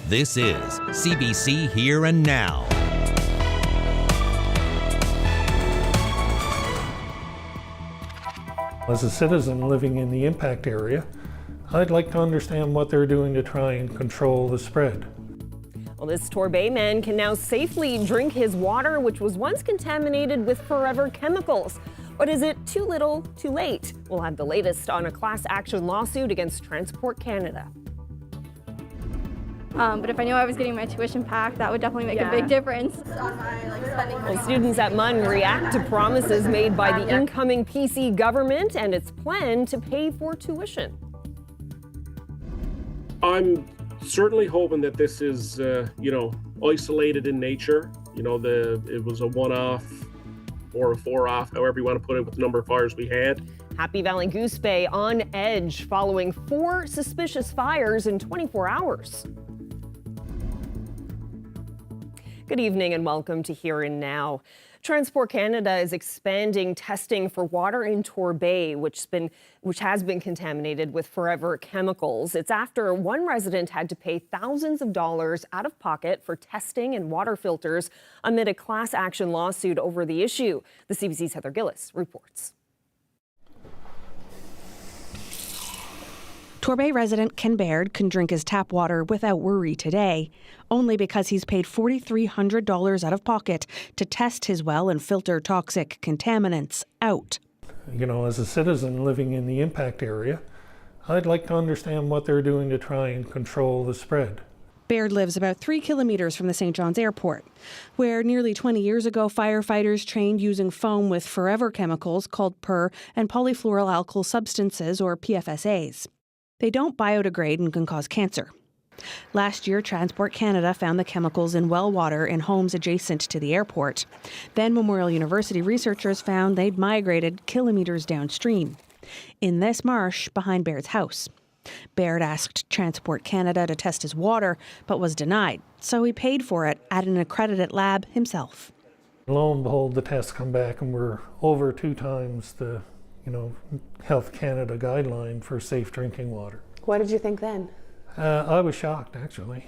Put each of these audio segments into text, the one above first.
This is CBC Here and Now. As a citizen living in the impact area, I'd like to understand what they're doing to try and control the spread. Well, this Torbay man can now safely drink his water, which was once contaminated with forever chemicals. But is it too little, too late? We'll have the latest on a class action lawsuit against Transport Canada. But if I knew I was getting my tuition back, that would definitely make a big difference. Well, students at MUN react to promises made by the incoming PC government and its plan to pay for tuition. I'm certainly hoping that this is, isolated in nature. It was a one-off or a four-off, however you want to put it, with the number of fires we had. Happy Valley-Goose Bay on edge following 4 suspicious fires in 24 hours. Good evening and welcome to Here and Now. Transport Canada is expanding testing for water in Torbay, which has been contaminated with forever chemicals. It's after one resident had to pay thousands of dollars out of pocket for testing and water filters amid a class action lawsuit over the issue. The CBC's Heather Gillis reports. Torbay resident Ken Baird can drink his tap water without worry today, only because he's paid $4,300 out of pocket to test his well and filter toxic contaminants out. As a citizen living in the impact area, I'd like to understand what they're doing to try and control the spread. Baird lives about 3 kilometres from the St. John's Airport, where nearly 20 years ago firefighters trained using foam with forever chemicals called per- and polyfluoroalkyl substances, or PFSAs. They don't biodegrade and can cause cancer. Last year, Transport Canada found the chemicals in well water in homes adjacent to the airport. Then Memorial University researchers found they'd migrated kilometres downstream, in this marsh behind Baird's house. Baird asked Transport Canada to test his water, but was denied, so he paid for it at an accredited lab himself. Lo and behold, the tests come back and we're over 2 times the Health Canada guideline for safe drinking water. What did you think then? I was shocked, actually.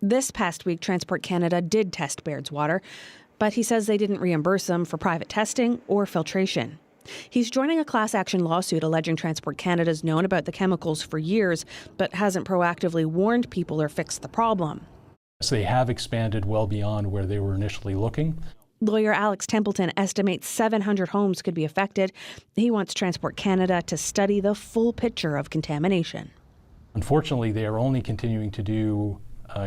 This past week, Transport Canada did test Baird's water, but he says they didn't reimburse him for private testing or filtration. He's joining a class action lawsuit alleging Transport Canada's known about the chemicals for years, but hasn't proactively warned people or fixed the problem. So they have expanded well beyond where they were initially looking. Lawyer Alex Templeton estimates 700 homes could be affected. He wants Transport Canada to study the full picture of contamination. Unfortunately, they are only continuing to do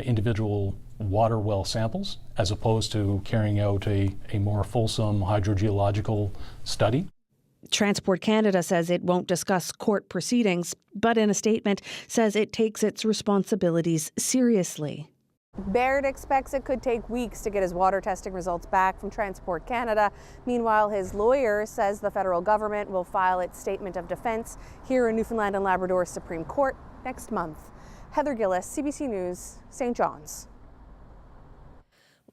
individual water well samples as opposed to carrying out a more fulsome hydrogeological study. Transport Canada says it won't discuss court proceedings, but in a statement says it takes its responsibilities seriously. Baird expects it could take weeks to get his water testing results back from Transport Canada. Meanwhile, his lawyer says the federal government will file its statement of defense here in Newfoundland and Labrador Supreme Court next month. Heather Gillis, CBC News, St. John's.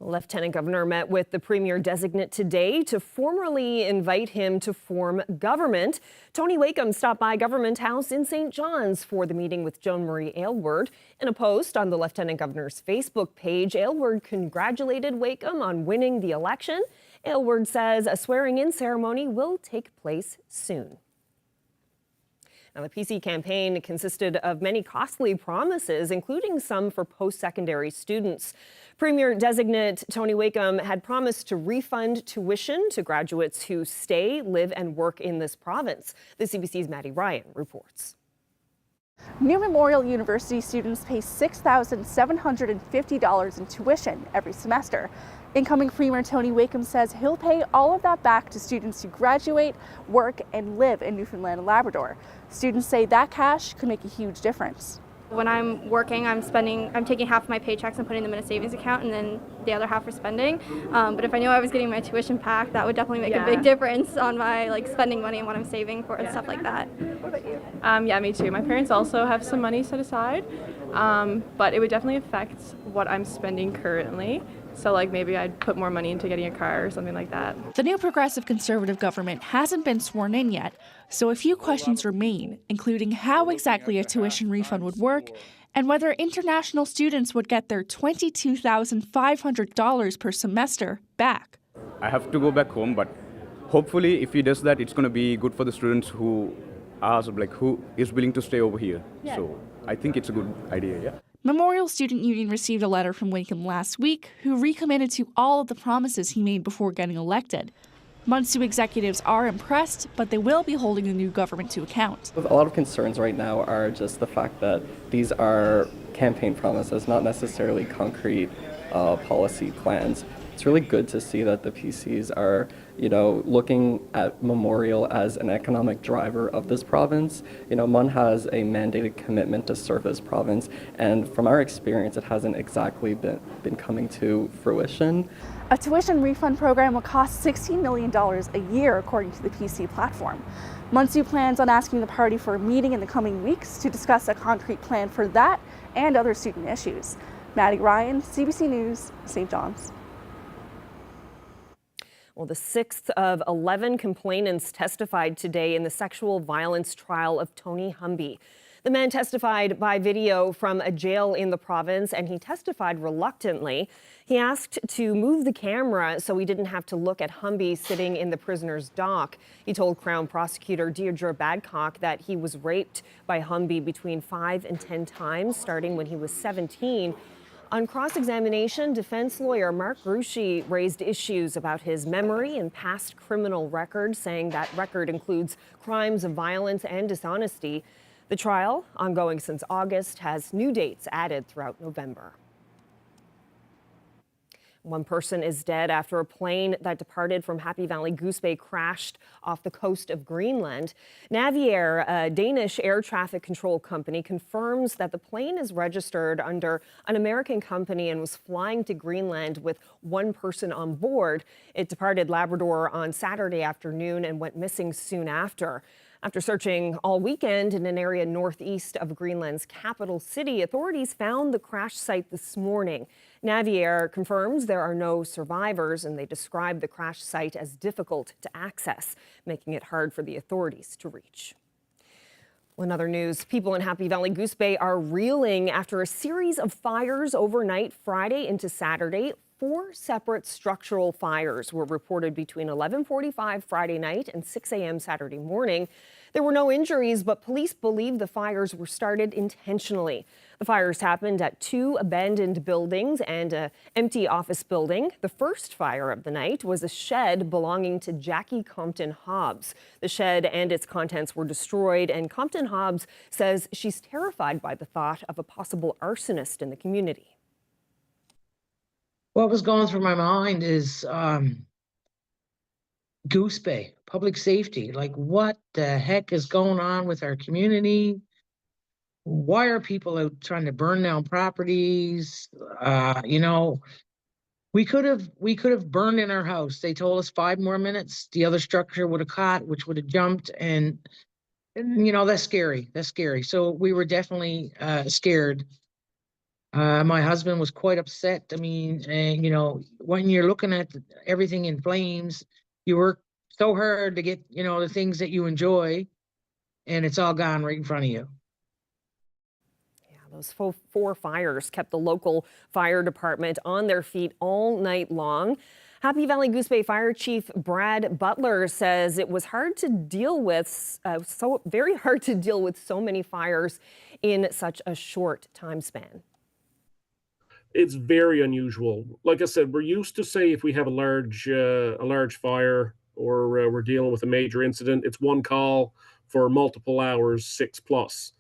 Lieutenant Governor met with the Premier-designate today to formally invite him to form government. Tony Wakeham stopped by Government House in St. John's for the meeting with Joan Marie Aylward. In a post on the Lieutenant Governor's Facebook page, Aylward congratulated Wakeham on winning the election. Aylward says a swearing-in ceremony will take place soon. Now, the PC campaign consisted of many costly promises, including some for post-secondary students. Premier-designate Tony Wakeham had promised to refund tuition to graduates who stay, live, and work in this province. The CBC's Maddie Ryan reports. New Memorial University students pay $6,750 in tuition every semester. Incoming Premier Tony Wakeham says he'll pay all of that back to students who graduate, work, and live in Newfoundland and Labrador. Students say that cash could make a huge difference. When I'm working, I'm taking half of my paychecks and putting them in a savings account and then the other half for spending. But if I knew I was getting my tuition back, that would definitely make a big difference on my spending money and what I'm saving for and stuff like that. What about you? Yeah, me too. My parents also have some money set aside, but it would definitely affect what I'm spending currently. So maybe I'd put more money into getting a car or something like that. The new Progressive Conservative government hasn't been sworn in yet, so a few questions remain, including how exactly a tuition refund would work and whether international students would get their $22,500 per semester back. I have to go back home, but hopefully if he does that, it's going to be good for the students who is willing to stay over here. Yeah. So I think it's a good idea, yeah. Memorial Student Union received a letter from Wakeham last week, who recommitted to all of the promises he made before getting elected. Munsue executives are impressed, but they will be holding the new government to account. A lot of concerns right now are just the fact that these are campaign promises, not necessarily concrete policy plans. It's really good to see that the PCs are, looking at Memorial as an economic driver of this province. MUN has a mandated commitment to serve this province, and from our experience, it hasn't exactly been coming to fruition. A tuition refund program will cost $16 million a year, according to the PC platform. Munsue plans on asking the party for a meeting in the coming weeks to discuss a concrete plan for that and other student issues. Maddie Ryan, CBC News, St. John's. Well, the 6th of 11 complainants testified today in the sexual violence trial of Tony Humby. The man testified by video from a jail in the province, and he testified reluctantly. He asked to move the camera so he didn't have to look at Humby sitting in the prisoner's dock. He told Crown Prosecutor Deirdre Badcock that he was raped by Humby between 5 and 10 times, starting when he was 17. On cross-examination, defense lawyer Mark Grushi raised issues about his memory and past criminal record, saying that record includes crimes of violence and dishonesty. The trial, ongoing since August, has new dates added throughout November. One person is dead after a plane that departed from Happy Valley-Goose Bay crashed off the coast of Greenland. Naviair, a Danish air traffic control company, confirms that the plane is registered under an American company and was flying to Greenland with one person on board. It departed Labrador on Saturday afternoon and went missing soon after. After searching all weekend in an area northeast of Greenland's capital city, authorities found the crash site this morning. Naviair confirms there are no survivors, and they describe the crash site as difficult to access, making it hard for the authorities to reach. Well, in other news, people in Happy Valley-Goose Bay are reeling after a series of fires overnight Friday into Saturday. 4 separate structural fires were reported between 11:45 Friday night and 6 a.m. Saturday morning. There were no injuries, but police believe the fires were started intentionally. The fires happened at 2 abandoned buildings and an empty office building. The first fire of the night was a shed belonging to Jackie Compton Hobbs. The shed and its contents were destroyed, and Compton Hobbs says she's terrified by the thought of a possible arsonist in the community. What was going through my mind is Goose Bay, public safety. Like, what the heck is going on with our community? Why are people out trying to burn down properties? We could have burned in our house. They told us 5 more minutes. The other structure would have caught, which would have jumped, and that's scary. That's scary. So we were definitely scared. My husband was quite upset. I mean, when you're looking at everything in flames, you work so hard to get, the things that you enjoy, and it's all gone right in front of you. Yeah, those 4 fires kept the local fire department on their feet all night long. Happy Valley-Goose Bay Fire Chief Brad Butler says it was hard to deal with, very hard to deal with so many fires in such a short time span. It's very unusual. Like I said, we're used to, say, if we have a large fire or we're dealing with a major incident, it's one call for multiple hours, 6+.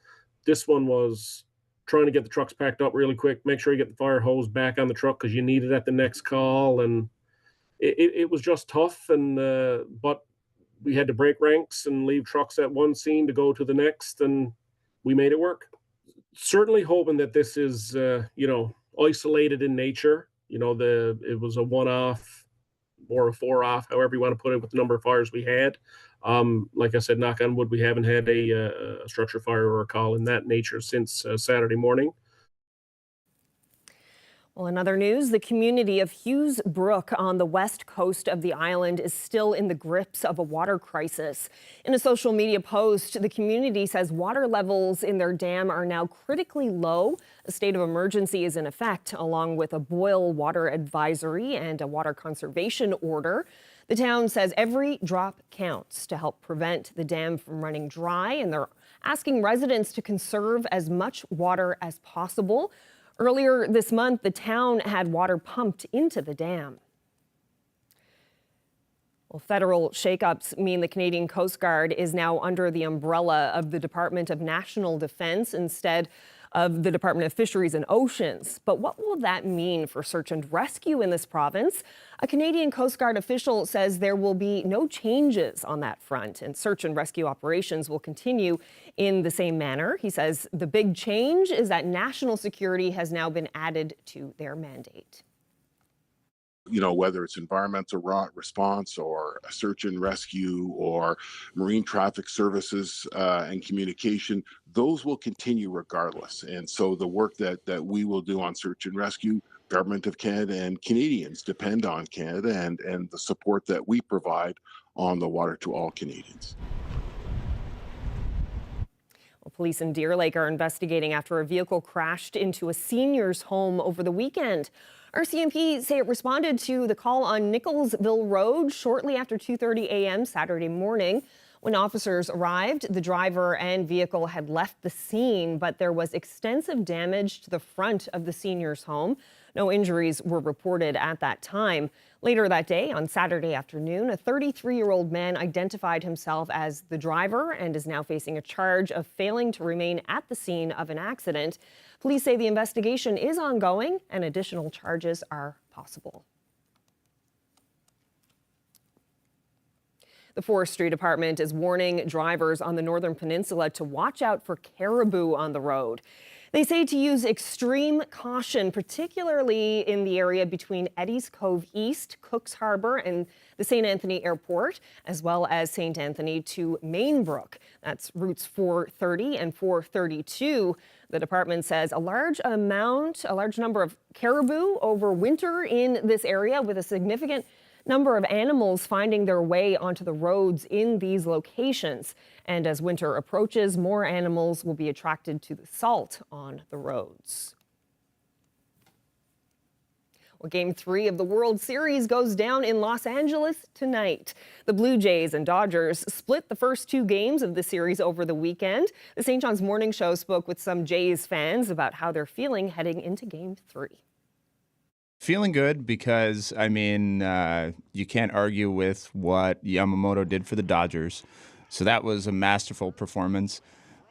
This one was trying to get the trucks packed up really quick, make sure you get the fire hose back on the truck because you need it at the next call, and it was just tough. And but we had to break ranks and leave trucks at one scene to go to the next, and we made it work. Certainly hoping that this is isolated in nature. It was a one-off or a 4-off, however you want to put it, with the number of fires we had. Like I said, knock on wood, we haven't had a structure fire or a call in that nature since Saturday morning. Well, in other news, the community of Hughes Brook on the west coast of the island is still in the grips of a water crisis. In a social media post, the community says water levels in their dam are now critically low. A state of emergency is in effect, along with a boil water advisory and a water conservation order. The town says every drop counts to help prevent the dam from running dry, and they're asking residents to conserve as much water as possible. Earlier this month, the town had water pumped into the dam. Well, federal shakeups mean the Canadian Coast Guard is now under the umbrella of the Department of National Defence instead of the Department of Fisheries and Oceans. But what will that mean for search and rescue in this province? A Canadian Coast Guard official says there will be no changes on that front, and search and rescue operations will continue in the same manner. He says the big change is that national security has now been added to their mandate. You know, whether it's environmental response or a search and rescue or marine traffic services and communication, those will continue regardless. And so the work that we will do on search and rescue, Government of Canada and Canadians depend on Canada and the support that we provide on the water to all Canadians. Well, police in Deer Lake are investigating after a vehicle crashed into a senior's home over the weekend. RCMP say it responded to the call on Nicholsville Road shortly after 2:30 a.m. Saturday morning. When officers arrived, the driver and vehicle had left the scene, but there was extensive damage to the front of the senior's home. No injuries were reported at that time. Later that day, on Saturday afternoon, a 33-year-old man identified himself as the driver and is now facing a charge of failing to remain at the scene of an accident. Police say the investigation is ongoing and additional charges are possible. The Forestry Department is warning drivers on the Northern Peninsula to watch out for caribou on the road. They say to use extreme caution, particularly in the area between Eddies Cove East, Cooks Harbour, and the St. Anthony Airport, as well as St. Anthony to Mainbrook. That's routes 430 and 432. The department says a large number of caribou overwinter in this area, with a significant number of animals finding their way onto the roads in these locations. And as winter approaches, more animals will be attracted to the salt on the roads. Well, Game 3 of the World Series goes down in Los Angeles tonight. The Blue Jays and Dodgers split the first two games of the series over the weekend. The St. John's Morning Show spoke with some Jays fans about how they're feeling heading into Game 3. Feeling good because, you can't argue with what Yamamoto did for the Dodgers. So that was a masterful performance.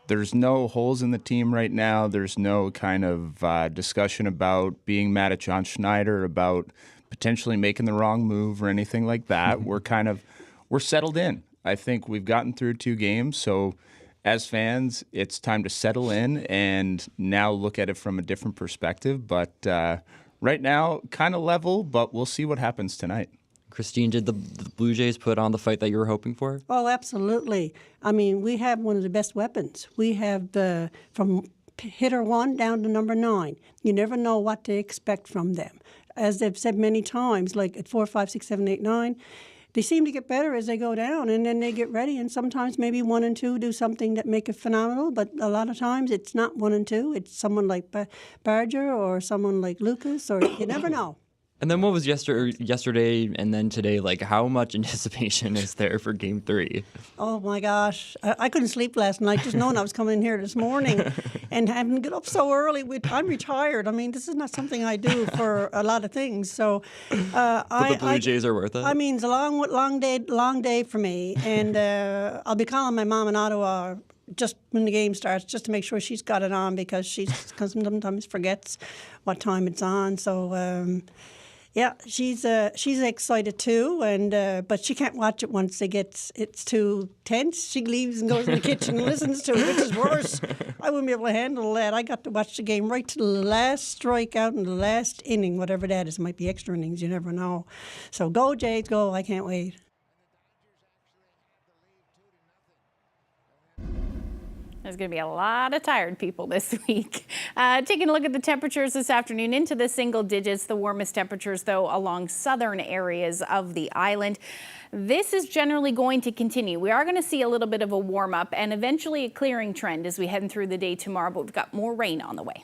There's no holes in the team right now. There's no kind of discussion about being mad at John Schneider, about potentially making the wrong move or anything like that. We're settled in. I think we've gotten through two games. So as fans, it's time to settle in and now look at it from a different perspective. But right now, kind of level, but we'll see what happens tonight. Christine, did the Blue Jays put on the fight that you were hoping for? Oh, absolutely. We have one of the best weapons. We have from hitter 1 down to number 9. You never know what to expect from them. As they've said many times, like at 4, 5, 6, 7, 8, 9, they seem to get better as they go down, and then they get ready, and sometimes maybe 1 and 2 do something that make it phenomenal, but a lot of times it's not 1 and 2. It's someone like Barger or someone like Lucas, or you never know. And then what was yesterday and then today? Like, how much anticipation is there for Game 3? Oh, my gosh. I couldn't sleep last night just knowing I was coming in here this morning and having to get up so early. I'm retired. This is not something I do for a lot of things. So, but the Blue Jays are worth it? It's a long day for me. And I'll be calling my mom in Ottawa just when the game starts, just to make sure she's got it on, because she sometimes forgets what time it's on. So, yeah, she's excited too, but she can't watch it once it's too tense. She leaves and goes in the kitchen and listens to it, which is worse. I wouldn't be able to handle that. I got to watch the game right to the last strikeout in the last inning, whatever that is. It might be extra innings, you never know. So go Jays, go! I can't wait. There's going to be a lot of tired people this week. Taking a look at the temperatures this afternoon, into the single digits. The warmest temperatures, though, along southern areas of the island. This is generally going to continue. We are going to see a little bit of a warm up and eventually a clearing trend as we head through the day tomorrow, but we've got more rain on the way.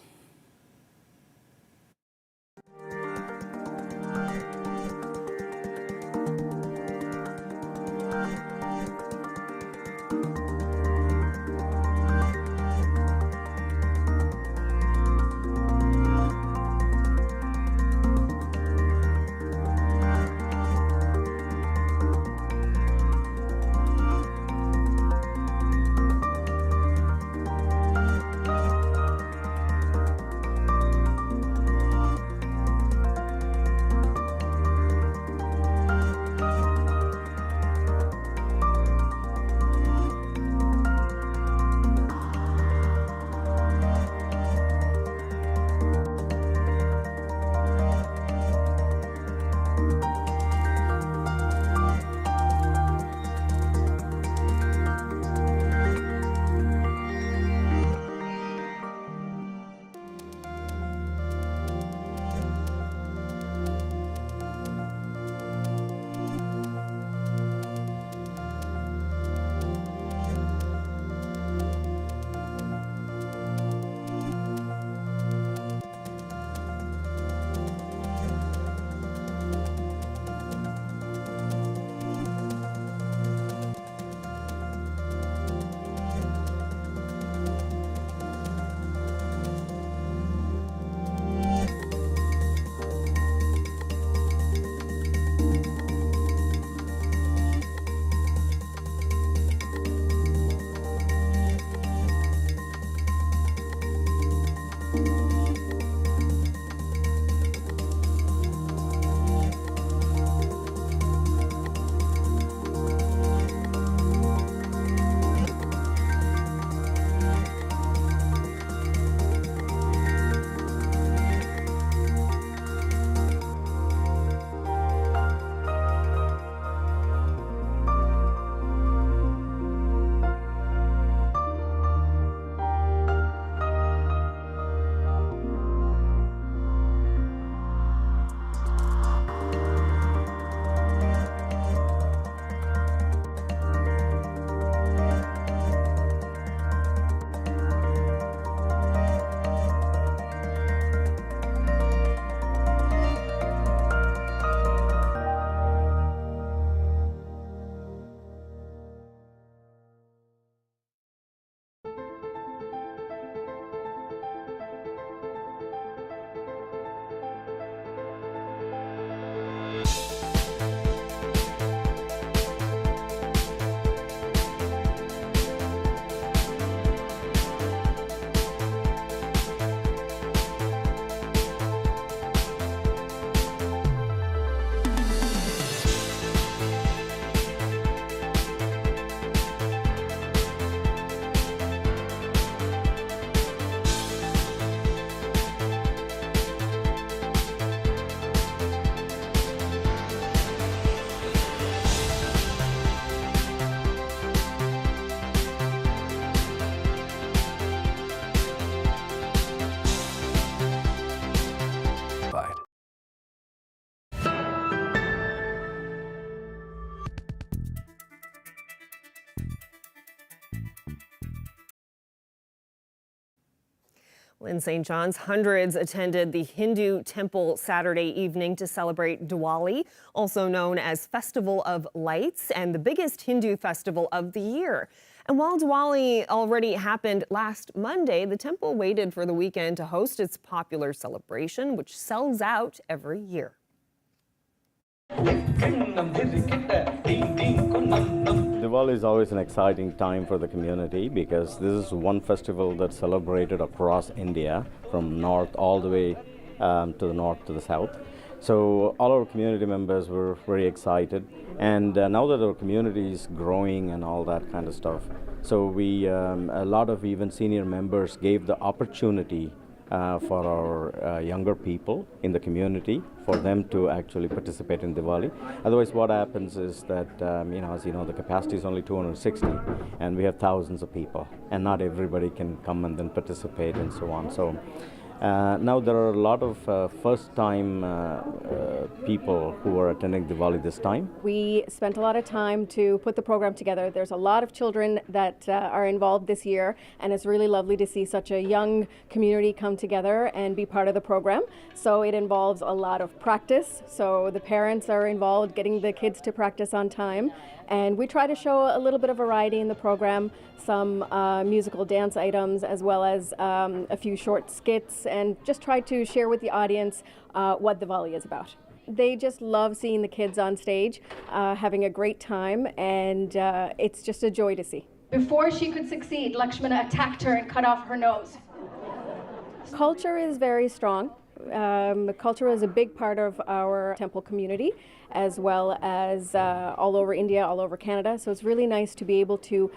In St. John's, hundreds attended the Hindu temple Saturday evening to celebrate Diwali, also known as Festival of Lights, and the biggest Hindu festival of the year. And while Diwali already happened last Monday, the temple waited for the weekend to host its popular celebration, which sells out every year. Diwali is always an exciting time for the community because this is one festival that's celebrated across India, from north all the way to the north to the south. So all our community members were very excited, and now that our community is growing and all that kind of stuff, so we a lot of even senior members gave the opportunity for our younger people in the community, for them to actually participate in Diwali. Otherwise, what happens is that, as you know, the capacity is only 260, and we have thousands of people, and not everybody can come and then participate and so on. So now there are a lot of first-time people who are attending Diwali this time. We spent a lot of time to put the program together. There's a lot of children that are involved this year, and it's really lovely to see such a young community come together and be part of the program. So it involves a lot of practice. So the parents are involved getting the kids to practice on time. And we try to show a little bit of variety in the program, some musical dance items, as well as a few short skits, and just try to share with the audience what Diwali is about. They just love seeing the kids on stage, having a great time, and it's just a joy to see. Before she could succeed, Lakshmana attacked her and cut off her nose. Culture is very strong. Culture is a big part of our temple community, as well as all over India, all over Canada. So it's really nice to be able to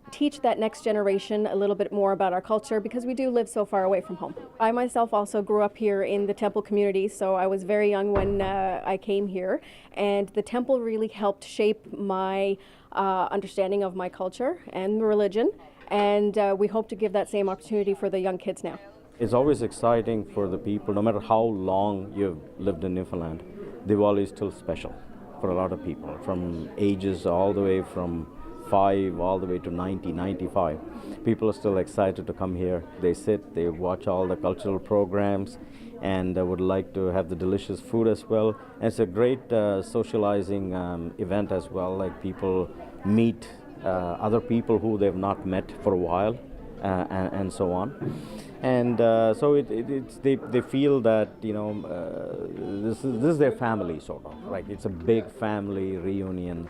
teach that next generation a little bit more about our culture, because we do live so far away from home. I myself also grew up here in the temple community, so I was very young when I came here, and the temple really helped shape my understanding of my culture and religion, and we hope to give that same opportunity for the young kids now. It's always exciting for the people, no matter how long you've lived in Newfoundland. Diwali is still special for a lot of people, from ages all the way from 5 all the way to 90, 95. People are still excited to come here. They sit, they watch all the cultural programs, and would like to have the delicious food as well. And it's a great socializing event as well, like people meet other people who they've not met for a while, and so on. And so they feel that, this is their family, sort of, right? It's a big family reunion.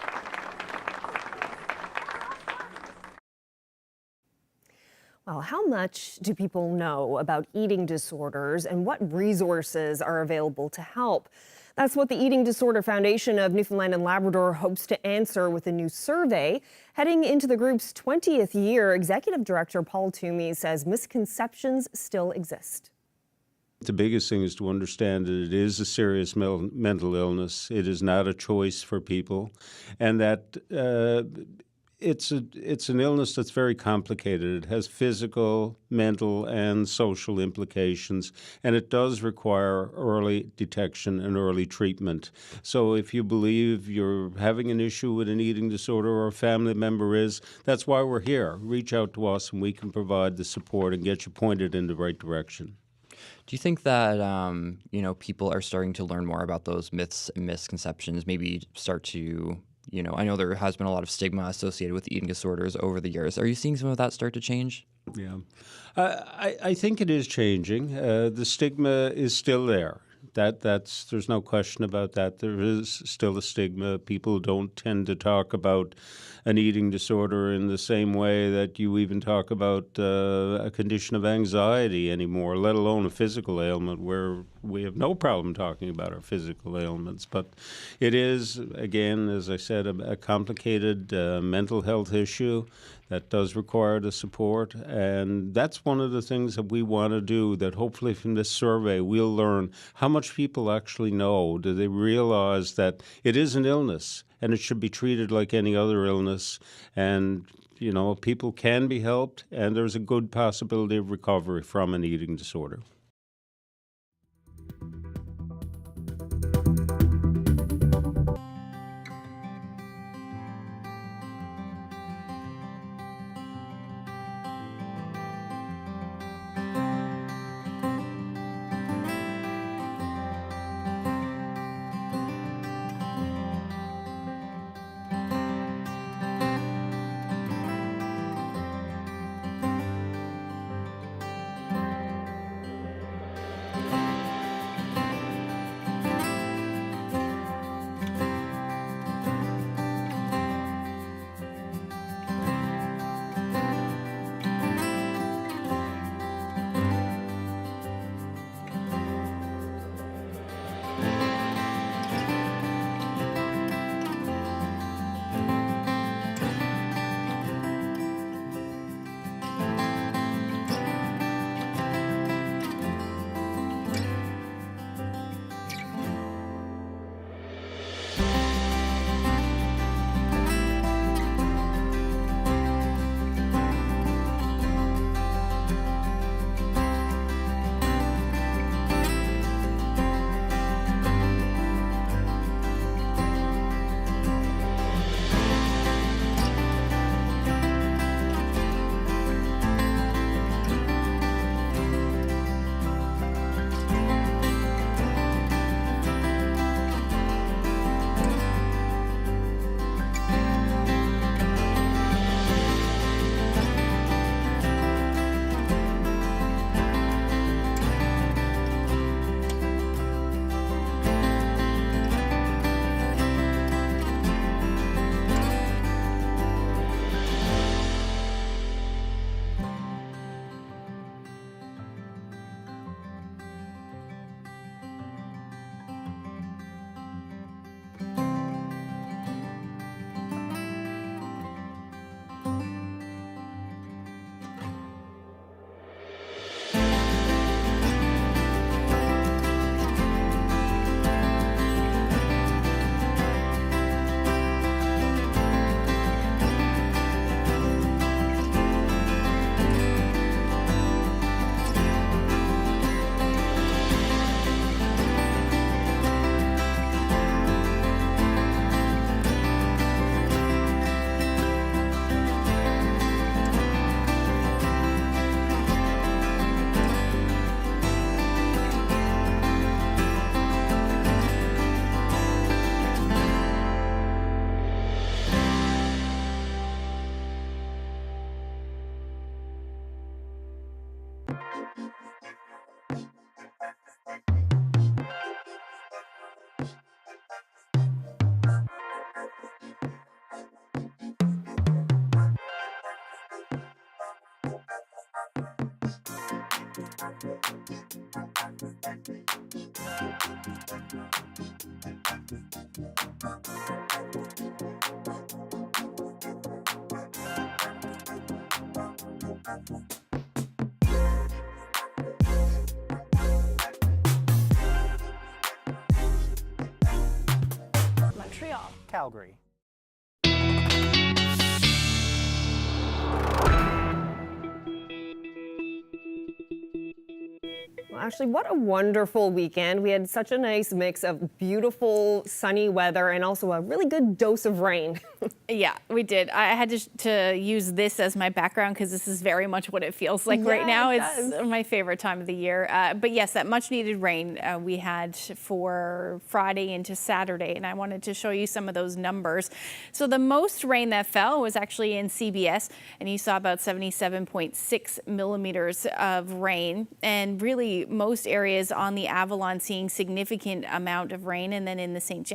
Well, how much do people know about eating disorders, and what resources are available to help? That's what the Eating Disorder Foundation of Newfoundland and Labrador hopes to answer with a new survey. Heading into the group's 20th year, Executive Director Paul Toomey says misconceptions still exist. The biggest thing is to understand that it is a serious mental illness. It is not a choice for people, and that it's an illness that's very complicated. It has physical, mental, and social implications, and it does require early detection and early treatment. So if you believe you're having an issue with an eating disorder, or a family member is, that's why we're here. Reach out to us and we can provide the support and get you pointed in the right direction. Do you think that, people are starting to learn more about those myths and misconceptions, maybe start to, I know there has been a lot of stigma associated with eating disorders over the years. Are you seeing some of that start to change? Yeah. I think it is changing. The stigma is still there. There's no question about that. There is still a stigma. People don't tend to talk about an eating disorder in the same way that you even talk about a condition of anxiety anymore, let alone a physical ailment, where we have no problem talking about our physical ailments. But it is, again, as I said, a complicated mental health issue that does require the support, and that's one of the things that we want to do, that hopefully from this survey we'll learn how much people actually know. Do they realize that it is an illness and it should be treated like any other illness, and people can be helped, and there's a good possibility of recovery from an eating disorder. Montreal. Calgary. Well, Ashley, what a wonderful weekend. We had such a nice mix of beautiful sunny weather and also a really good dose of rain. Yeah, we did. I had to use this as my background because this is very much what it feels like right now. It's my favorite time of the year. But yes, that much needed rain we had for Friday into Saturday, and I wanted to show you some of those numbers. So the most rain that fell was actually in CBS, and you saw about 77.6 millimeters of rain, and really most areas on the Avalon seeing significant amount of rain, and then in the St.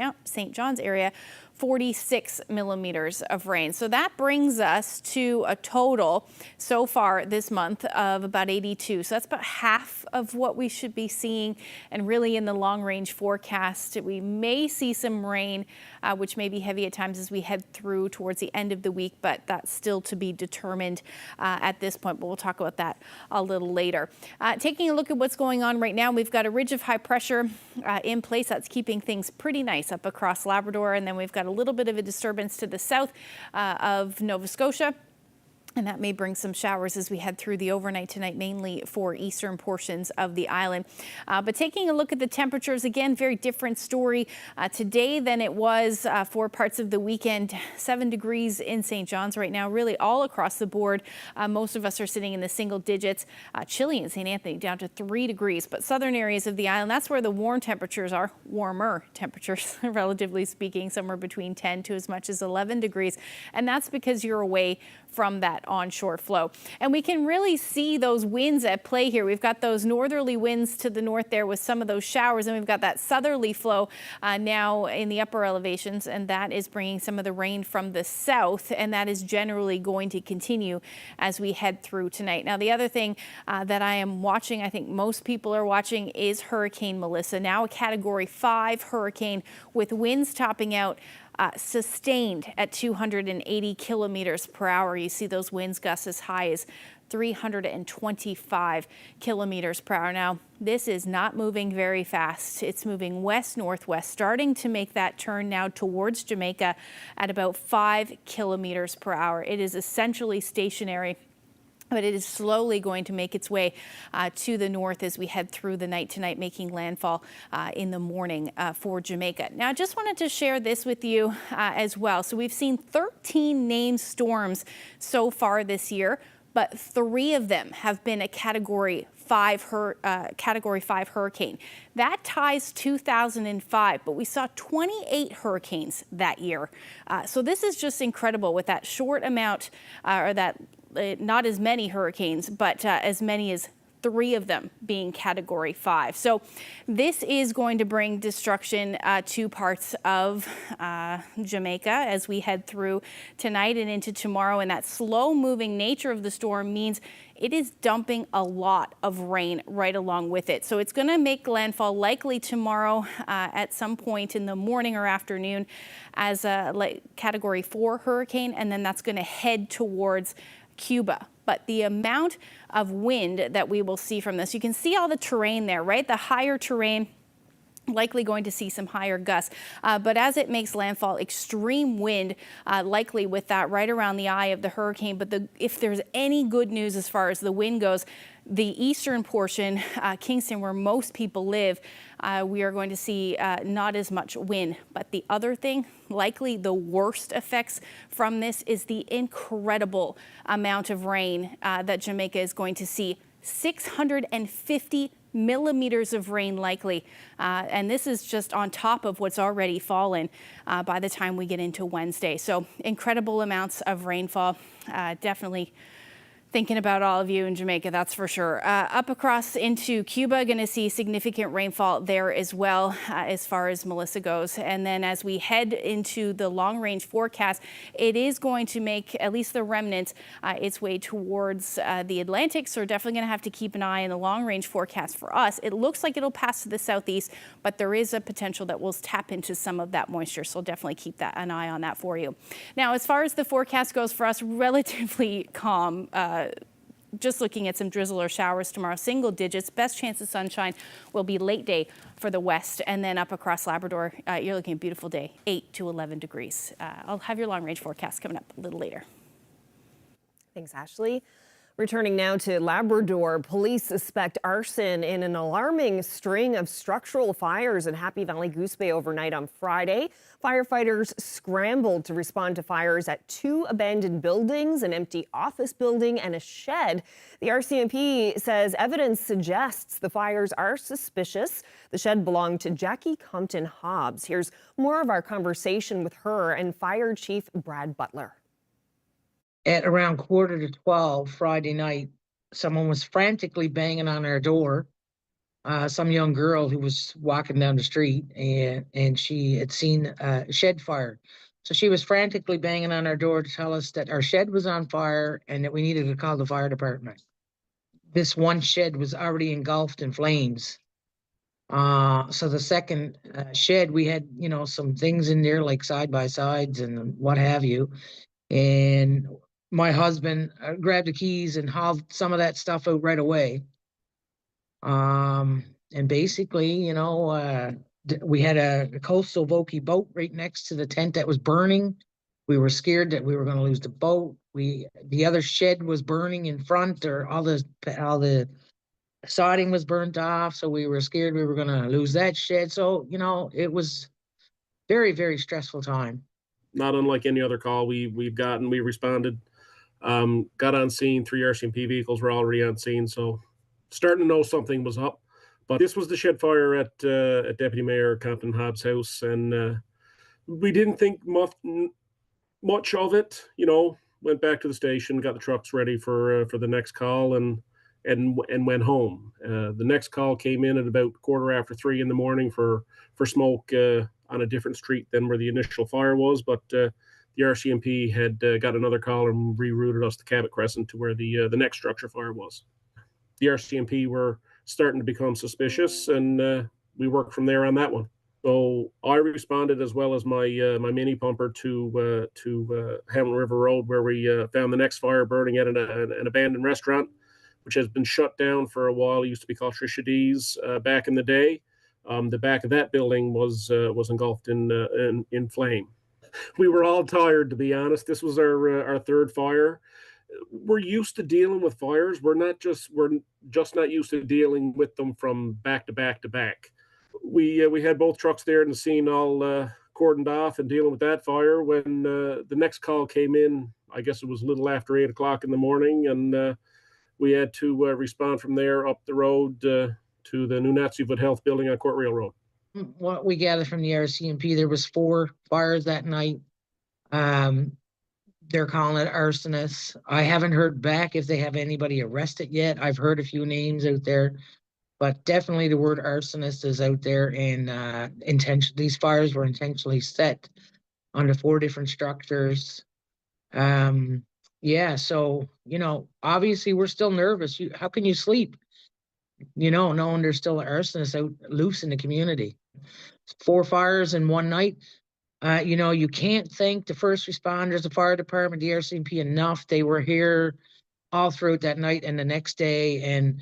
John's area, 46 millimeters of rain. So that brings us to a total so far this month of about 82. So that's about half of what we should be seeing. And really in the long range forecast, we may see some rain, which may be heavy at times as we head through towards the end of the week, but that's still to be determined at this point. But we'll talk about that a little later. Taking a look at what's going on right now, we've got a ridge of high pressure in place that's keeping things pretty nice up across Labrador. And then we've got a little bit of a disturbance to the south of Nova Scotia. And that may bring some showers as we head through the overnight tonight, mainly for eastern portions of the island. But taking a look at the temperatures, again, very different story today than it was for parts of the weekend. 7 degrees in St. John's right now, really all across the board. Most of us are sitting in the single digits. Chilly in St. Anthony, down to 3 degrees. But southern areas of the island, that's where the warmer temperatures, relatively speaking, somewhere between 10 to as much as 11 degrees. And that's because you're away from that onshore flow. And we can really see those winds at play here. We've got those northerly winds to the north there with some of those showers, and we've got that southerly flow now in the upper elevations, and that is bringing some of the rain from the south, and that is generally going to continue as we head through tonight. Now, the other thing that I am watching, I think most people are watching, is Hurricane Melissa, now a Category 5 hurricane with winds topping out sustained at 280 kilometers per hour. You see those winds gusts as high as 325 kilometers per hour. Now, this is not moving very fast. It's moving west-northwest, starting to make that turn now towards Jamaica at about 5 kilometers per hour. It is essentially stationary, but it is slowly going to make its way to the north as we head through the night tonight, making landfall in the morning for Jamaica. Now, I just wanted to share this with you as well. So we've seen 13 named storms so far this year, but 3 of them have been a Category 5 hurricane. That ties 2005, but we saw 28 hurricanes that year. So this is just incredible with that short amount, not as many hurricanes, but as many as 3 of them being Category 5. So this is going to bring destruction to parts of Jamaica as we head through tonight and into tomorrow. And that slow-moving nature of the storm means it is dumping a lot of rain right along with it. So it's going to make landfall likely tomorrow at some point in the morning or afternoon as a Category 4 hurricane, and then that's going to head towards Cuba. But the amount of wind that we will see from this, you can see all the terrain there, right? The higher terrain, likely going to see some higher gusts. But as it makes landfall, extreme wind likely with that right around the eye of the hurricane. But if there's any good news as far as the wind goes, the eastern portion, Kingston, where most people live, we are going to see not as much wind. But the other thing, likely the worst effects from this, is the incredible amount of rain that Jamaica is going to see. 650 millimeters of rain likely. And this is just on top of what's already fallen by the time we get into Wednesday. So incredible amounts of rainfall. Definitely Thinking about all of you in Jamaica, that's for sure. Up across into Cuba, going to see significant rainfall there as well, as far as Melissa goes. And then as we head into the long-range forecast, it is going to make at least the remnant its way towards the Atlantic. So we're definitely going to have to keep an eye on the long-range forecast for us. It looks like it'll pass to the southeast, but there is a potential that we'll tap into some of that moisture. So definitely keep an eye on that for you. Now, as far as the forecast goes for us, relatively calm. Just looking at some drizzle or showers tomorrow, single digits. Best chance of sunshine will be late day for the west, and then up across Labrador, you're looking at a beautiful day, 8 to 11 degrees. I'll have your long range forecast coming up a little later. Thanks, Ashley. Returning now to Labrador, police suspect arson in an alarming string of structural fires in Happy Valley-Goose Bay overnight on Friday. Firefighters scrambled to respond to fires at 2 abandoned buildings, an empty office building, and a shed. The RCMP says evidence suggests the fires are suspicious. The shed belonged to Jackie Compton Hobbs. Here's more of our conversation with her and Fire Chief Brad Butler. At around 11:45 Friday night, someone was frantically banging on our door. Some young girl who was walking down the street, and she had seen a shed fire. So she was frantically banging on our door to tell us that our shed was on fire and that we needed to call the fire department. This one shed was already engulfed in flames. So the second shed, we had, some things in there like side-by-sides and what have you. And my husband grabbed the keys and hauled some of that stuff out right away. And basically, we had a coastal Vokey boat right next to the tent that was burning. We were scared that we were going to lose the boat. The other shed was burning in front, or all the siding was burnt off. So we were scared we were going to lose that shed. So, it was very, very stressful time. Not unlike any other call we've gotten. We responded, got on scene. 3 RCMP vehicles were already on scene, so starting to know something was up. But this was the shed fire at Deputy Mayor Compton Hobbs' house, and we didn't think much of it. Went back to the station, got the trucks ready for the next call, and went home. The next call came in at about 3:15 in the morning for smoke on a different street than where the initial fire was, but the RCMP had got another call and rerouted us to Cabot Crescent to where the next structure fire was. The RCMP were starting to become suspicious, and we worked from there on that one. So I responded, as well as my mini pumper, to Hamilton River Road, where we found the next fire burning at an abandoned restaurant, which has been shut down for a while. It used to be called Trisha D's back in the day. The back of that building was engulfed in flame. We were all tired, to be honest. This was our third fire. We're used to dealing with fires. We're just not used to dealing with them from back to back to back. We had both trucks there in the scene, all cordoned off and dealing with that fire. When the next call came in, I guess it was a little after 8 o'clock in the morning, and we had to respond from there up the road to the new Nazi-Wood Health building on Court Rail Road. What we gathered from the RCMP, there was 4 fires that night. They're calling it arsonists. I haven't heard back if they have anybody arrested yet. I've heard a few names out there, but definitely the word arsonist is out there, and these fires were intentionally set onto 4 different structures. So, obviously we're still nervous. How can you sleep? Knowing there's still arsonists out loose in the community. 4 fires in one night. You can't thank the first responders, the fire department, the RCMP enough. They were here all throughout that night and the next day. And,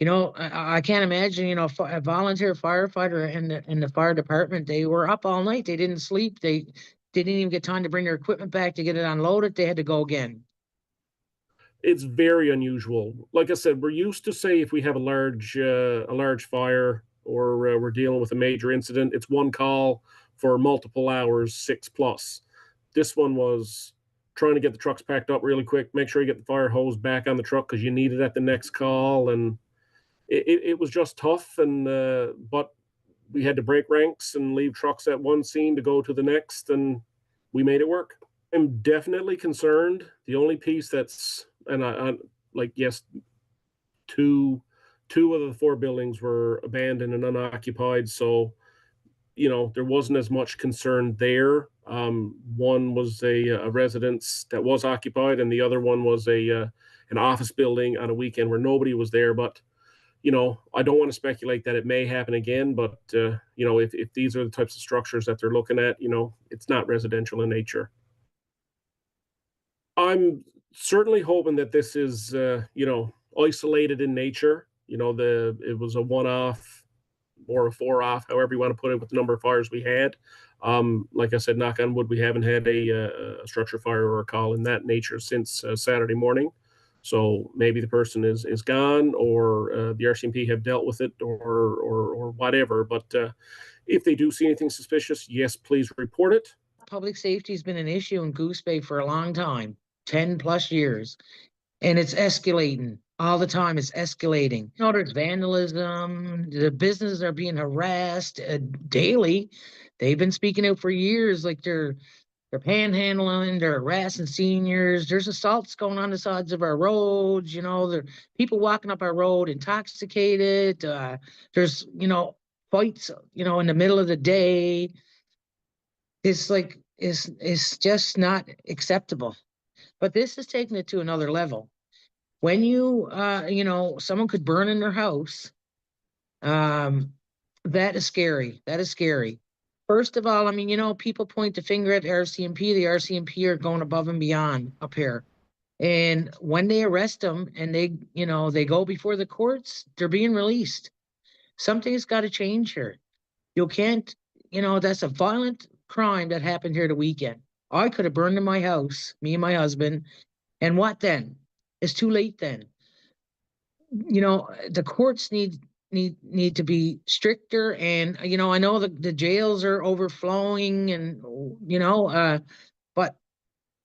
I can't imagine, a volunteer firefighter and the fire department, they were up all night. They didn't sleep. They didn't even get time to bring their equipment back to get it unloaded. They had to go again. It's very unusual. Like I said, we're used to, say, if we have a large fire, or we're dealing with a major incident, it's one call for multiple hours, 6+. This one was trying to get the trucks packed up really quick, make sure you get the fire hose back on the truck because you need it at the next call, and it was just tough. And but we had to break ranks and leave trucks at one scene to go to the next, and we made it work. I'm definitely concerned. The only piece that's and like, yes, two of the 4 buildings were abandoned and unoccupied, so there wasn't as much concern there. One was a residence that was occupied, and the other one was an office building on a weekend where nobody was there. But I don't want to speculate that it may happen again. But if these are the types of structures that they're looking at, it's not residential in nature. I'm certainly hoping that this is isolated in nature. It was a one-off or a 4-off, however you want to put it, with the number of fires we had. Like I said, knock on wood, we haven't had a structure fire or a call in that nature since Saturday morning. So maybe the person is gone, or the RCMP have dealt with it, or whatever. But if they do see anything suspicious, yes, please report it. Public safety has been an issue in Goose Bay for a long time, 10 plus years, and it's escalating all the time. It's escalating. There's vandalism. The businesses are being harassed daily. They've been speaking out for years, like they're panhandling, they're harassing seniors. There's assaults going on the sides of our roads. There are people walking up our road intoxicated. There's fights in the middle of the day. It's just not acceptable. But this is taking it to another level. When someone could burn in their house, that is scary. That is scary. First of all, people point the finger at the RCMP. The RCMP are going above and beyond up here. And when they arrest them and they go before the courts, they're being released. Something's got to change here. You can't, that's a violent crime that happened here the weekend. I could have burned in my house, me and my husband. And what then? It's too late then. The courts need to be stricter, and I know the jails are overflowing, and but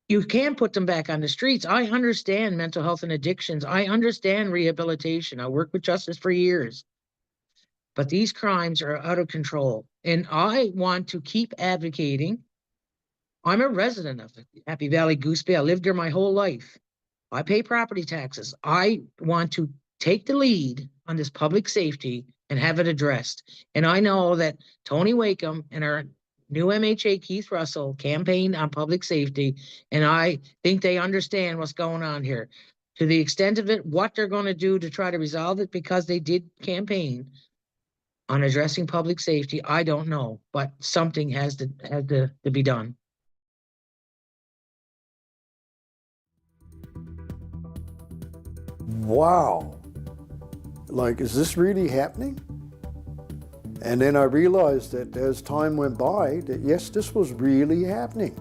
you can't put them back on the streets. I understand mental health and addictions. I understand rehabilitation. I worked with justice for years, but these crimes are out of control, and I want to keep advocating. I'm a resident of Happy Valley-Goose Bay. I lived there my whole life. I pay property taxes. I want to take the lead on this public safety and have it addressed. And I know that Tony Wakeham and our new MHA, Keith Russell, campaigned on public safety, and I think they understand what's going on here. To the extent of it, what they're going to do to try to resolve it, because they did campaign on addressing public safety, I don't know, but something has to be done. Wow, is this really happening? And then I realized that as time went by, that yes, this was really happening.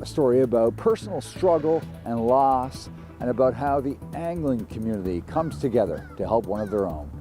A story about personal struggle and loss, and about how the angling community comes together to help one of their own.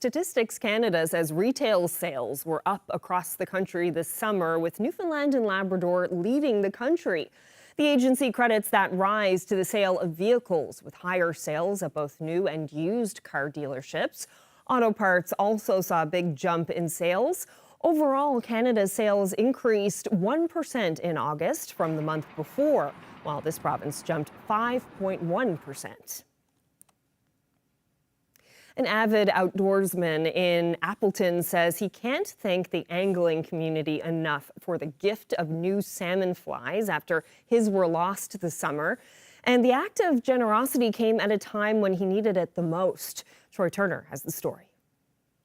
Statistics Canada says retail sales were up across the country this summer, with Newfoundland and Labrador leading the country. The agency credits that rise to the sale of vehicles, with higher sales at both new and used car dealerships. Auto parts also saw a big jump in sales. Overall, Canada's sales increased 1% in August from the month before, while this province jumped 5.1%. An avid outdoorsman in Appleton says he can't thank the angling community enough for the gift of new salmon flies after his were lost this summer. And the act of generosity came at a time when he needed it the most. Troy Turner has the story.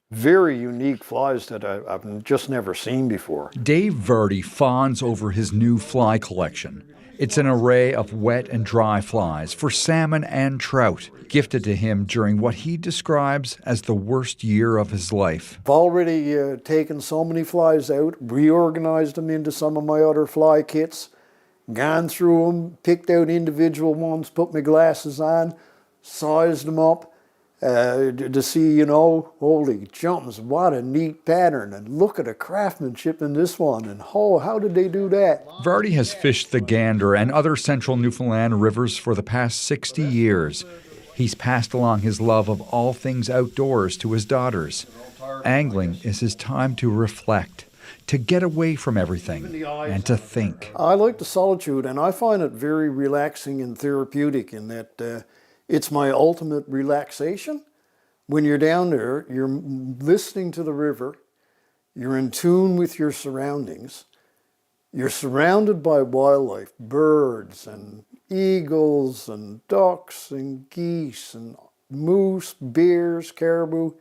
Very unique flies that I've just never seen before. Dave Verdi fawns over his new fly collection. It's an array of wet and dry flies for salmon and trout, gifted to him during what he describes as the worst year of his life. I've already taken so many flies out, reorganized them into some of my other fly kits, gone through them, picked out individual ones, put my glasses on, sized them up to see, holy jumps, what a neat pattern, and look at the craftsmanship in this one, and how did they do that? Vardy has fished the Gander and other central Newfoundland rivers for the past 60 years. He's passed along his love of all things outdoors to his daughters. Angling is his time to reflect, to get away from everything, and to think. I like the solitude, and I find it very relaxing and therapeutic in that it's my ultimate relaxation. When you're down there, you're listening to the river, you're in tune with your surroundings, you're surrounded by wildlife, birds and eagles and ducks and geese and moose, bears, caribou.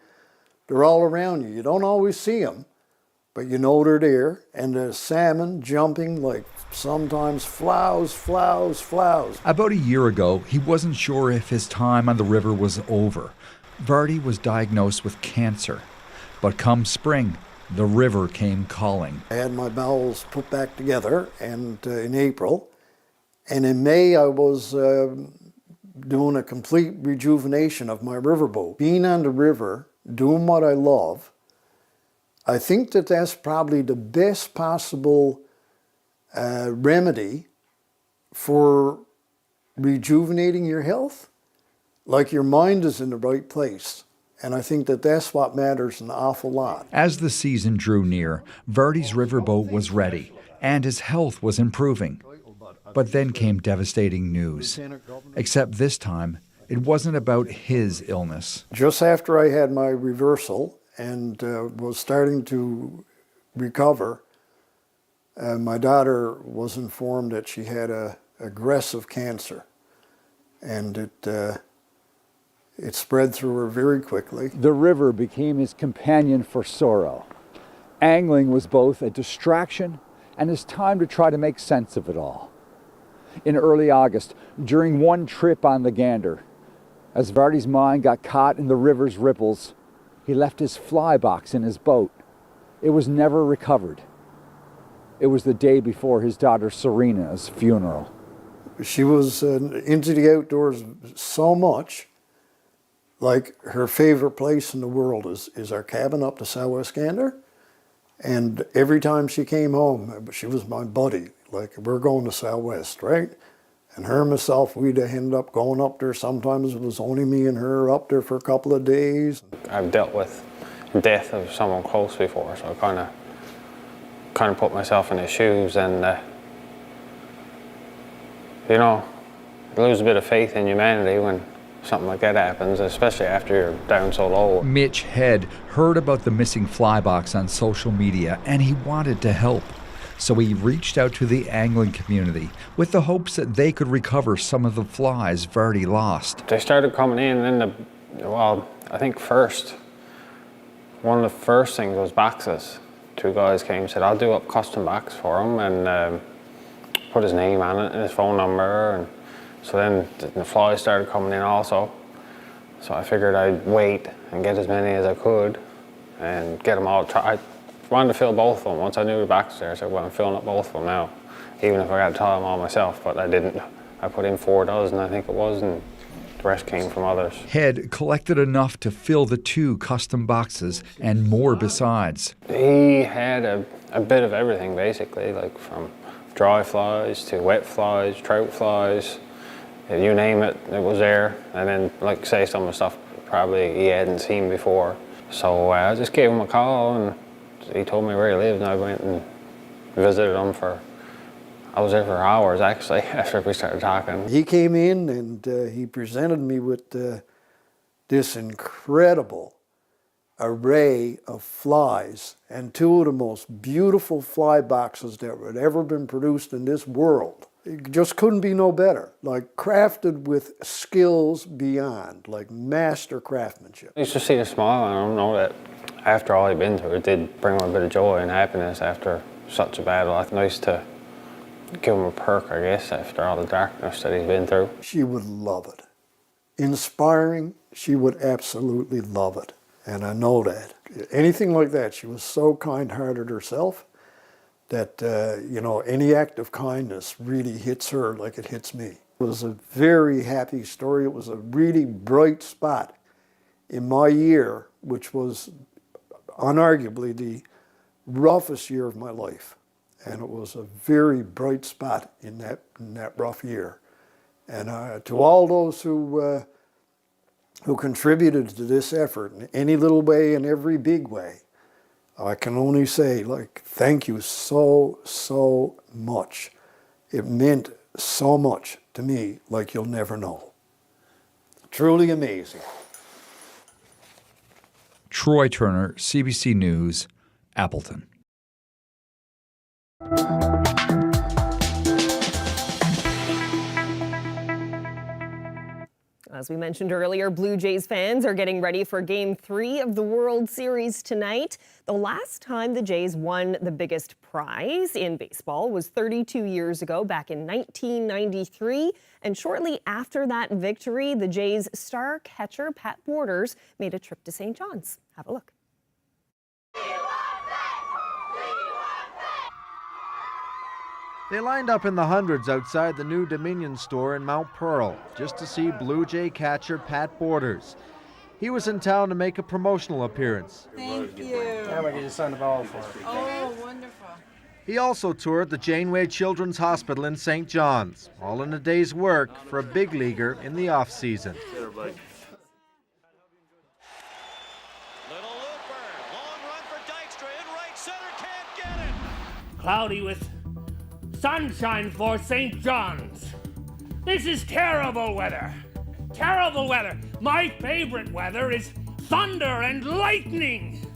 They're all around you. You don't always see them, but you know they're there. And the salmon jumping like sometimes flows. About a year ago, he wasn't sure if his time on the river was over. Vardy was diagnosed with cancer. But come spring, the river came calling. I had my bowels put back together and in April. And in May, I was doing a complete rejuvenation of my riverboat. Being on the river, doing what I love, I think that that's probably the best possible remedy for rejuvenating your health. Like your mind is in the right place. And I think that that's what matters an awful lot. As the season drew near, Vardy's riverboat was ready, and his health was improving. But then came devastating news. Except this time, it wasn't about his illness. Just after I had my reversal and was starting to recover, my daughter was informed that she had aggressive cancer, and it spread through her very quickly. The river became his companion for sorrow. Angling was both a distraction and his time to try to make sense of it all. In early August, during one trip on the Gander, as Vardy's mind got caught in the river's ripples, he left his fly box in his boat. It was never recovered. It was the day before his daughter Serena's funeral. She was into the outdoors so much. Like her favorite place in the world is our cabin up the Southwest Gander. And every time she came home, she was my buddy. Like, we're going to Southwest, right? And her and myself, we'd end up going up there. Sometimes it was only me and her up there for a couple of days. I've dealt with death of someone close before, so I kind of put myself in his shoes, and you lose a bit of faith in humanity when something like that happens, especially after you're down so low. Mitch Head heard about the missing fly box on social media, and he wanted to help. So he reached out to the angling community with the hopes that they could recover some of the flies Vardy lost. They started coming in, and I think one of the first things was boxes. Two guys came and said, I'll do up custom box for him, and put his name on it and his phone number. And so then the flies started coming in also. So I figured I'd wait and get as many as I could and get them all. I wanted to fill both of them. Once I knew the box there, I said, well, I'm filling up both of them now, even if I got to tie them all myself, but I didn't. I put in 4 dozen, I think it was, and the rest came from others. Head collected enough to fill the 2 custom boxes and more besides. He had a bit of everything basically, like from dry flies to wet flies, trout flies, you name it, it was there. And then, like say, some of the stuff probably he hadn't seen before. So I just gave him a call and he told me where he lived, and I went and visited him I was there for hours actually after we started talking. He came in and he presented me with this incredible array of flies and 2 of the most beautiful fly boxes that had ever been produced in this world. It just couldn't be no better, like crafted with skills beyond, like master craftsmanship. I used to see the smile on him, know that after all he'd been through, it did bring him a bit of joy and happiness after such a battle. It's nice to give him a perk, I guess, after all the darkness that he's been through. She would love it. Inspiring, she would absolutely love it. And I know that. Anything like that, she was so kind-hearted herself that, you know, any act of kindness really hits her like it hits me. It was a very happy story. It was a really bright spot in my year, which was unarguably the roughest year of my life. And it was a very bright spot in that rough year. And to all those who contributed to this effort in any little way and every big way, I can only say, like, thank you so, so much. It meant so much to me, like you'll never know. Truly amazing. Troy Turner, CBC News, Appleton. As we mentioned earlier, Blue Jays fans are getting ready for Game 3 of the World Series tonight. The last time the Jays won the biggest prize in baseball was 32 years ago, back in 1993. And shortly after that victory, the Jays' star catcher, Pat Borders, made a trip to St. John's. Have a look. They lined up in the hundreds outside the new Dominion store in Mount Pearl just to see Blue Jay catcher Pat Borders. He was in town to make a promotional appearance. Thank you. Now we can just sign the ball for it. Oh, wonderful. He also toured the Janeway Children's Hospital in St. John's, all in a day's work for a big leaguer in the off-season. Cloudy with sunshine for St. John's. This is terrible weather. Terrible weather. My favorite weather is thunder and lightning.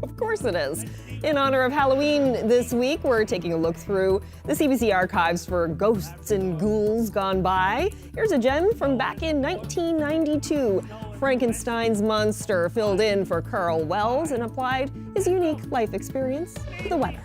Of course it is. In honor of Halloween this week, we're taking a look through the CBC archives for ghosts and ghouls gone by. Here's a gem from back in 1992. Frankenstein's monster filled in for Carl Wells and applied his unique life experience to the weather.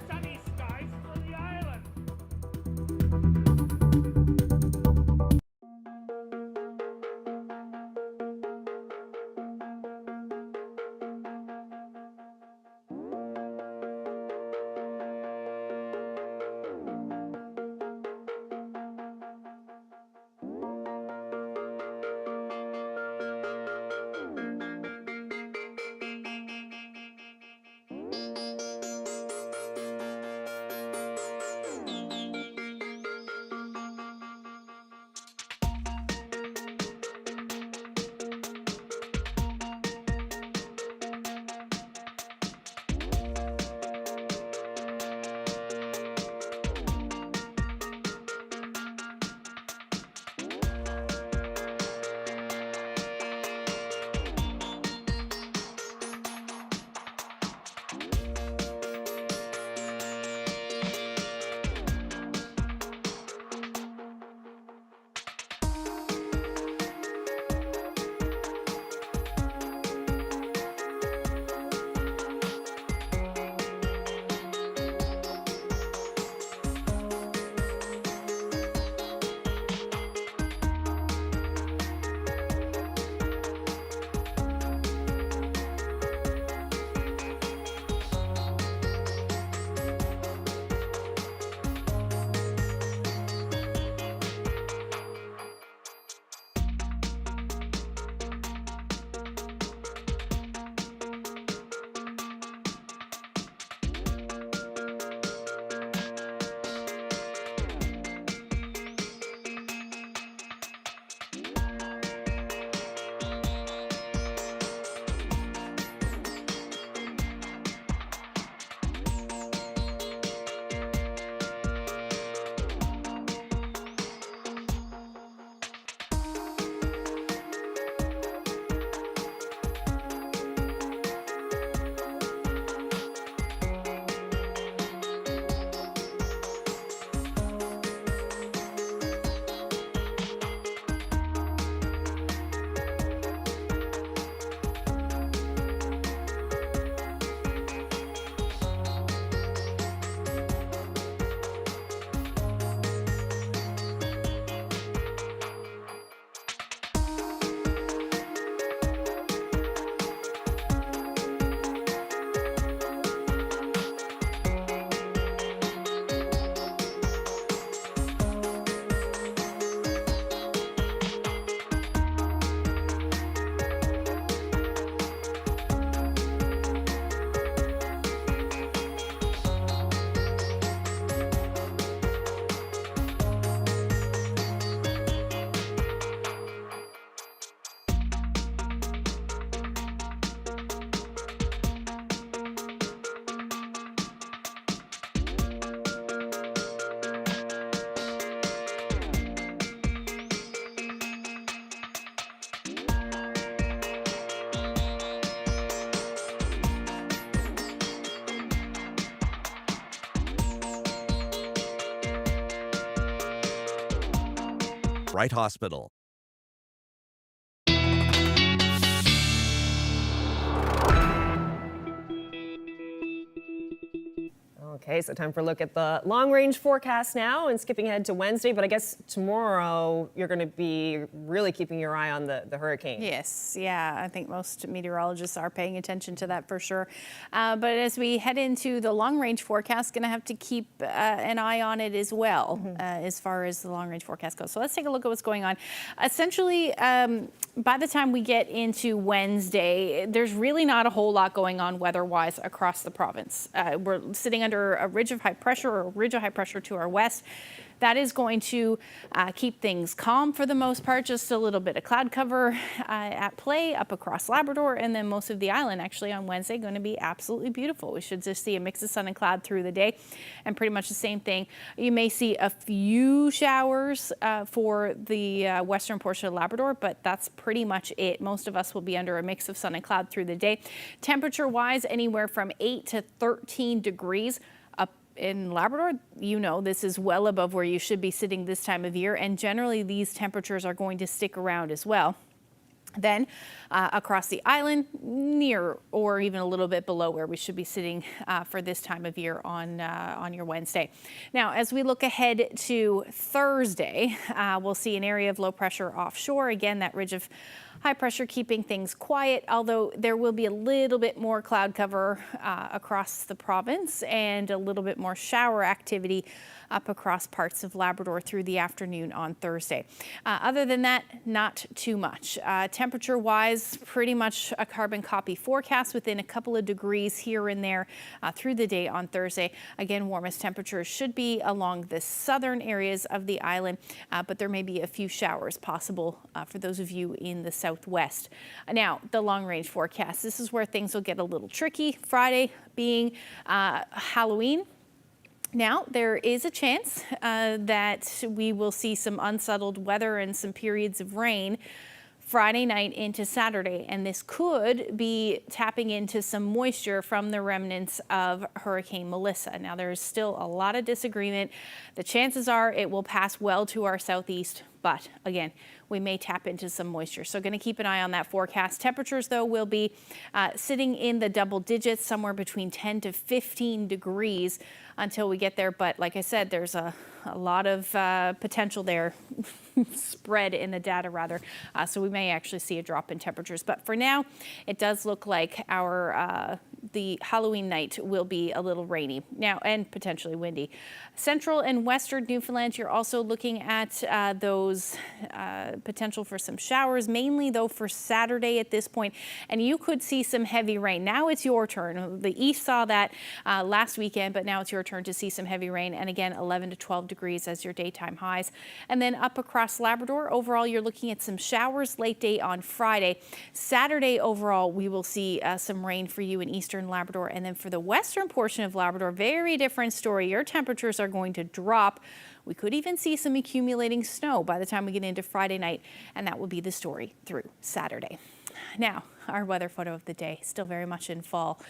Bright Hospital. Okay, so time for a look at the long-range forecast now and skipping ahead to Wednesday. But I guess tomorrow you're going to be really keeping your eye on the hurricane. Yes, yeah, I think most meteorologists are paying attention to that for sure. But as we head into the long-range forecast, going to have to keep an eye on it as well, as far as the long-range forecast goes. So let's take a look at what's going on. Essentially, by the time we get into Wednesday, there's really not a whole lot going on weather-wise across the province. We're sitting under a ridge of high pressure, or a ridge of high pressure to our west. That is going to keep things calm for the most part, just a little bit of cloud cover at play up across Labrador, and then most of the island actually on Wednesday going to be absolutely beautiful. We should just see a mix of sun and cloud through the day, and pretty much the same thing. You may see a few showers for the western portion of Labrador, but that's pretty much it. Most of us will be under a mix of sun and cloud through the day. Temperature-wise, anywhere from 8 to 13 degrees. In Labrador, you know, this is well above where you should be sitting this time of year, and generally these temperatures are going to stick around as well. Then across the island, near or even a little bit below where we should be sitting for this time of year on your Wednesday. Now, as we look ahead to Thursday, we'll see an area of low pressure offshore. Again, that ridge of high pressure keeping things quiet, although there will be a little bit more cloud cover across the province and a little bit more shower activity up across parts of Labrador through the afternoon on Thursday. Other than that, not too much. Temperature-wise, pretty much a carbon copy forecast within a couple of degrees here and there through the day on Thursday. Again, warmest temperatures should be along the southern areas of the island, but there may be a few showers possible for those of you in the southwest. Now, the long-range forecast. This is where things will get a little tricky. Friday being Halloween. Now, there is a chance that we will see some unsettled weather and some periods of rain Friday night into Saturday, and this could be tapping into some moisture from the remnants of Hurricane Melissa. Now, there's still a lot of disagreement. The chances are it will pass well to our southeast, but again, we may tap into some moisture. So going to keep an eye on that forecast. Temperatures, though, will be sitting in the double digits, somewhere between 10 to 15 degrees until we get there. But like I said, there's a lot of potential there, spread in the data rather. So we may actually see a drop in temperatures. But for now, it does look like our the Halloween night will be a little rainy now and potentially windy. Central and western Newfoundland, you're also looking at those potential for some showers, mainly though for Saturday at this point, and you could see some heavy rain. Now it's your turn. The east saw that last weekend, but now it's your turn to see some heavy rain, and again 11 to 12 degrees as your daytime highs. And then up across Labrador, overall you're looking at some showers late day on Friday. Saturday overall we will see some rain for you in eastern Labrador, and then for the western portion of Labrador, very different story. Your temperatures are going to drop. We could even see some accumulating snow by the time we get into Friday night, and that will be the story through Saturday. Now, our weather photo of the day, still very much in fall,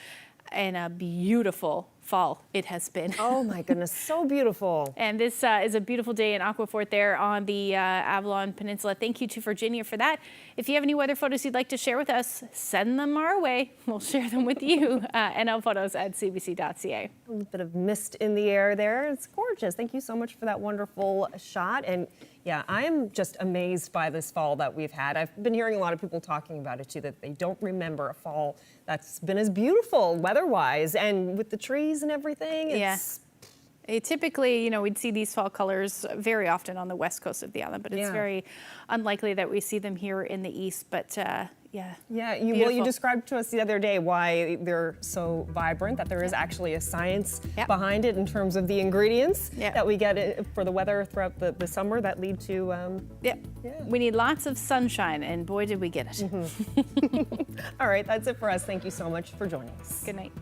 and a beautiful fall it has been. Oh my goodness, so beautiful. And this is a beautiful day in Aquafort there on the Avalon Peninsula. Thank you to Virginia for that. If you have any weather photos you'd like to share with us, send them our way. We'll share them with you. nlphotos@cbc.ca. A little bit of mist in the air there. It's gorgeous. Thank you so much for that wonderful shot. And yeah, I'm just amazed by this fall that we've had. I've been hearing a lot of people talking about it too, that they don't remember a fall that's been as beautiful weather-wise and with the trees and everything. It's Typically, you know, we'd see these fall colors very often on the west coast of the island, but it's very unlikely that we see them here in the east. But you described to us the other day why they're so vibrant, that there is actually a science behind it in terms of the ingredients that we get for the weather throughout the summer that lead to we need lots of sunshine, and boy did we get it. All right, that's it for us. Thank you so much for joining us. Good night.